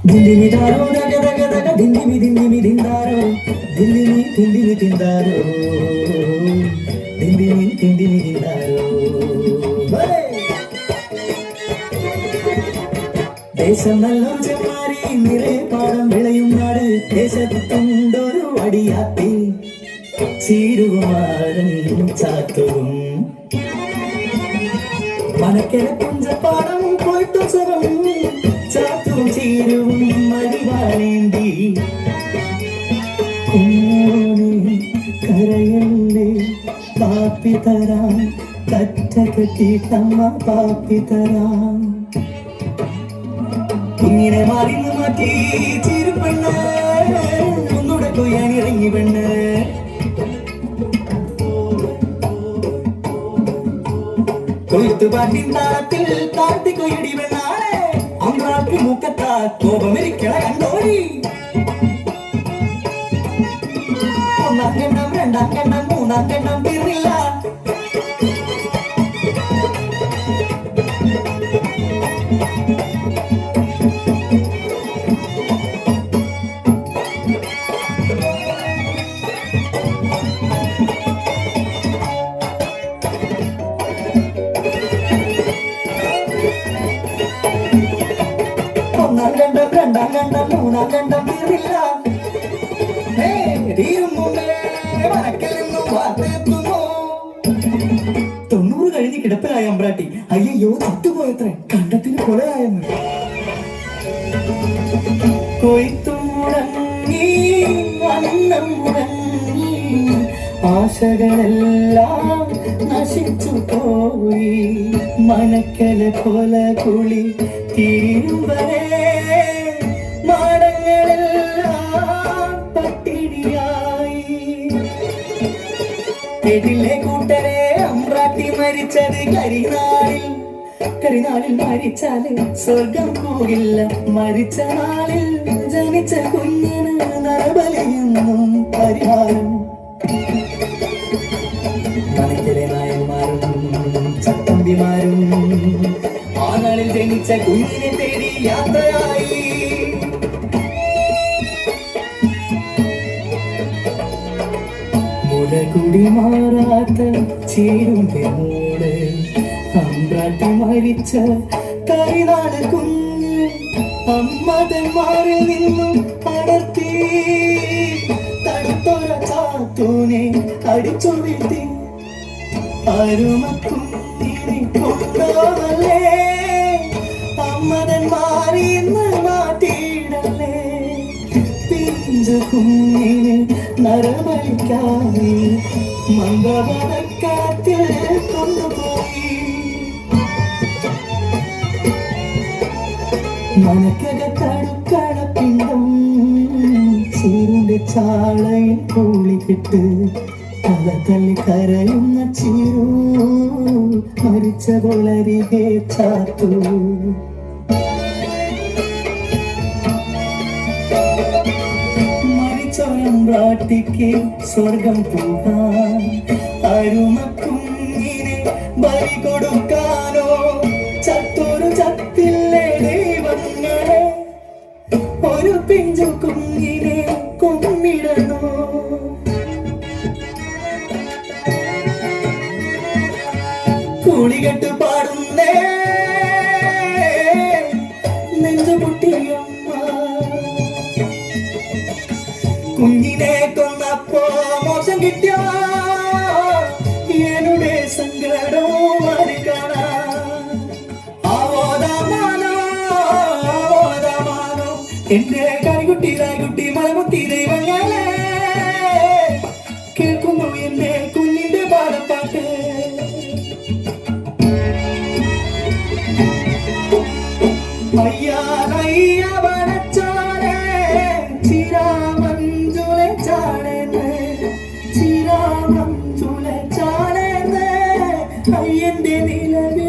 దిల్లిమి దారో దగ దగ దగ దిల్లిమి దిల్లిమి దిందారో దిల్లిమి తిండిమి తిందారో దిల్లిమి తిండిమి తిందారో ദേശം നല്ലോം ചെമ്മാരി നിറയെ പാടം വിളയും നാട് ദേശത്തുണ്ടൊരു അടിയാത്തി ചീരുമാരൻ ചാത്തവും മനക്കര പുഞ്ചപ്പാടം പോയിട്ടു സ്വരം ചാത്തും ചീരുവും മടിവാളേന്തി കുഞ്ഞോനെ കരയല്ലേ പാപ്പി തരാം കറ്റ കെട്ടിട്ടമ്മ പാപ്പി തരാം ഇങ്ങനെ മാറിന്ന് മാറ്റി ചിരുപ്പെണ്ണ് ഒന്നുകൂടെ കൊയ്യാൻ ഇറങ്ങി പെണ്ണ് കൊയ്ത്തു പാട്ടിൻ താളത്തിൽ കാട്ടി കൊയ്യടി പെണ്ണാണ് അമ്രാക്ക് മൂക്കത്താ കോപമെരിക്കണ കണ്ടോടി ഒന്നാം കണ്ണം രണ്ടാം കണ്ണം മൂന്നാം കണ്ണം തീർന്നില്ല ഒന്നാം കണ്ടം രണ്ടാം കണ്ടം മൂന്നാം കണ്ടം തീർന്നില്ല തീരും മുമ്പേ വടക്കിൽ നിന്നും വാർത്തെത്തുന്നു 90 കഴിഞ്ഞ് കിടപ്പിലായ അമ്പ്രാട്ടി അയ്യോ തട്ടുപോയത്രേ കണ്ടത്തിന് കൊലയായെന്ന് കൊയ്ത്തും മുടങ്ങി അന്നം മുടങ്ങി ആശകളെല്ലാം നശിച്ചു പോയി മനക്കല കൊല കുളി തീരും വരെ മാടങ്ങളെല്ലാം പട്ടിണിയായി കേട്ടില്ലേ കൂട്ടരെ അമ്പ്രാട്ടി മരിച്ചത് കരിനാളിൽ മരിച്ചാല് സ്വർഗം പോകില്ല മരിച്ച നാളിൽ ജനിച്ച കുഞ്ഞിന് നരബലിയെന്നും പരിഹാരം മനക്കിലെ നായന്മാരും ചട്ടമ്പിമാരും ആ നാളിൽ ജനിച്ച കുഞ്ഞിനെ തേടി യാത്രയായി മുലകുടി മാറാത്ത ചീരുന്റെ മോള് അമ്പ്രാട്ടി മരിച്ച കരിനാട് കുഞ്ഞ് അമ്മതന്മാരിൽ നിന്നും അടർത്തി തടുത്തൊര ചാത്തൂനെ അടിച്ചു വീഴ്ത്തി അരുമക്കുഞ്ഞിനെ കൊണ്ടോവല്ലേ അമ്മതന്മാരിന്ന് മാറ്റിയിടല്ലേ പിഞ്ചു കുഞ്ഞിനെ നരബലിക്കായി മംഗളക്കാറ്റിൽ കൊണ്ടുപോയി മനക്കകത്തടുക്കള പിണ്ടം ചീരുന്റെ ചാളയിൽ കൂളിക്കിട്ട് തല തല്ലി കരയുന്ന ചീരു മരിച്ച കൊളരികെ ചാത്തു മരിച്ചൊരമ്പ്രാട്ടിക്ക് സ്വർഗം പോകാൻ അരുമക്കുഞ്ഞിനെ ബലി കൊടുക്കാനോ ചത്തൊരു ചത്തില്ലേ ദൈവങ്ങളെ ഒരു പിഞ്ചു കുഞ്ഞിനെ കൊന്നിടണോ കുളികെട്ട് പാടുന്നേ നെഞ്ചു പൊട്ടിയമ്മ കുഞ്ഞിനെ കൊന്നപ്പോ മോശം കിട്ടിയ എന്നുടെ സങ്കടം മറികണോ എന്റെ കരികുട്ടി രായ്കുട്ടി മലമുട്ടി ദൈവങ്ങളെ കേൾക്കുന്നു എന്റെ കുഞ്ഞിന്റെ പാടപ്പാട്ട് അയ്യ വനച്ചാടേ ചിരാമഞ്ചുലെ ചാടേന്ന് ചിരാമഞ്ചുലെ ചാടേന്ന് അയ്യന്റെ നിലവിൽ